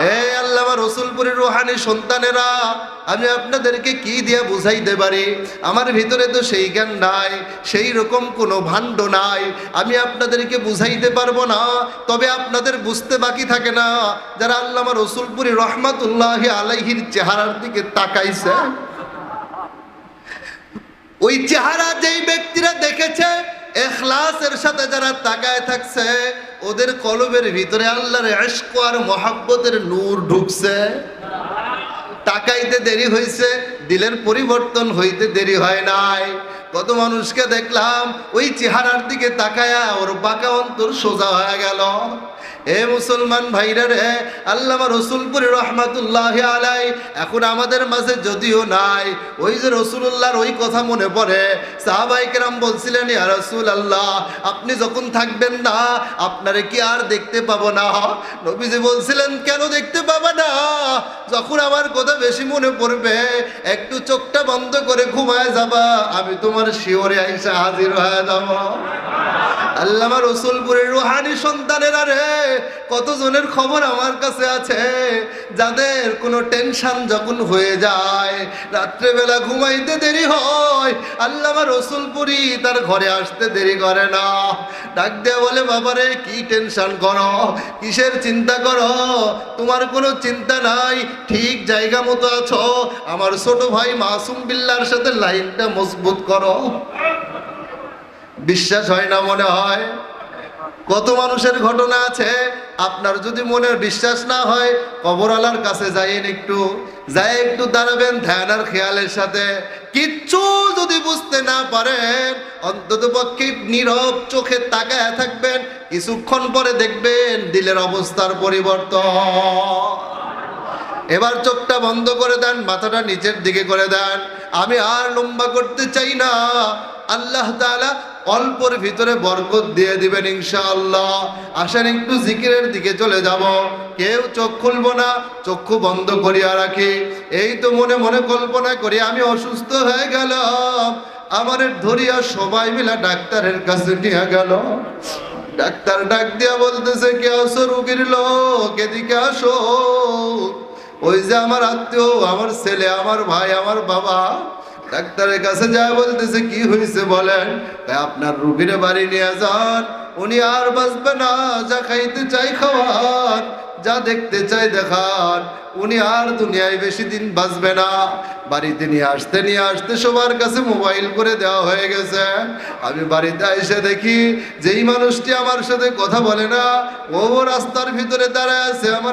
এই আল্লামা রসুলপুরের রুহানি সন্তানেরা, আমি আপনাদেরকে কি দিয়ে বুঝাইতে পারি? আমার ভিতরে তো সেই জ্ঞান নাই, সেই রকম কোনো ভাণ্ড নাই, আমি আপনাদেরকে বুঝাইতে পারবো না। তবে আপনাদের বুঝতে বাকি থাকে না, যারা আল্লামা রসুলপুরি রহমাতুল্লাহি আলাইহির চেহারার দিকে তাকাইছে, ওই চেহারা যেই ব্যক্তিরা দেখেছে, ইখলাসের সাথে যারা তাকায় থাকছে, ওদের কলবের ভিতরে আল্লাহর ইশক আর মহব্বতের নূর ঢুকছে। তাকাইতে দেরি হয়েছে, দিলের পরিবর্তন হইতে দেরি হয় নাই। কত মানুষকে দেখলাম ওই চেহারার দিকে তাকায়া ওর বাঁকা অন্তর সোজা হয়ে গেল। এ মুসলমান ভাইরা রে, আল্লামা রসুলপুরি রহমাতুল্লাহি আলাই এখন আমাদের মাঝে যদিও নাই, ওই যে রসুলুল্লাহর ওই কথা মনে পড়ে, সাহাবায়ে কেরাম বলছিলেন, ইয়া রাসূলুল্লাহ, আপনি যখন থাকবেন না, আপনারে কি আর দেখতে পাবো না? নবীজি বলছিলেন, কেন দেখতে পাবা না? যখন আমার কথা বেশি মনে পড়বে, একটু চোখটা বন্ধ করে ঘুমায় যাবা, আমি তোমার শিওরে আইসা হাজির হয়ে যাব। আল্লামা রসুলপুরের রুহানি সন্তানেরা রে, কতজনের খবর আমার কাছে আছে, যাদের কোনো টেনশন যখন হয়ে যায়, রাত্রেবেলা ঘুমাইতে দেরি হয়, আল্লামা রসুলপুরি তার ঘরে আসতে দেরি করে না। ডাক দেয়া বলে, বাবারে কি টেনশন করো, কিসের চিন্তা করো? তোমার কোনো চিন্তা নাই, ঠিক জায়গা মতো আছো। আমার ছোট ভাই মাসুম বিল্লাহর সাথে লাইনটা মজবুত করো। বিশ্বাস হয় না মনে হয়? কত মানুষের ঘটনা আছে। আপনার যদি মনে বিশ্বাস না হয়, কবরওয়ালার কাছে যাইয়েন, একটু দাঁড়াবেন ধ্যান আর খেয়ালের সাথে। কিচ্ছু যদি বুঝতে না পারেন, অন্তত পক্ষে নীরব চোখে তাকায় থাকবেন, কিছুক্ষণ পরে দেখবেন দিলের অবস্থার পরিবর্তন। এবার চোখটা বন্ধ করে দেন, মাথাটা নিচের দিকে করে দেন। আমি আর লম্বা করতে চাই না, আল্লাহ তাআলা অল্পর ভিতরে বরকত দিয়ে দিবেন ইনশাআল্লাহ। আসেন একটু জিকিরের দিকে চলে যাব। কেউ চোখ খুলবো না, চক্ষু বন্ধ করিয়া রাখি। এই তো মনে মনে কল্পনা করি আমি অসুস্থ হয়ে গেলাম, আমারে ধরিয়া সবাই মিলা ডাক্তারের কাছে নিয়ে গেল। ডাক্তার ডাক দিয়া বলতেছে, কে আসো? রোগীর লোক, এদিকে আসো। ওই যে আমার আত্মীয়, আমার ছেলে, আমার ভাই, আমার বাবা। ডাক্তারের কাছে যা বলতেছে, কি হয়েছে বলেন? আপনার রোগীরে বাড়ি নিয়ে যান, উনি আর বাঁচবে না। যা খাইতে চাই খাওয়ান, যা দেখতে চাই দেখান, উনি আর দুনিয়ায় বেশি দিন বাঁচবে না। বাড়িতে নিয়ে আসতে সবার কাছে মোবাইল করে দেওয়া হয়ে গেছে। আমি বাড়িতে এসে দেখি যেই মানুষটি আমার সাথে কথা বলে না, ও রাস্তার ভিতরে দাঁড়ায় আছে। আমার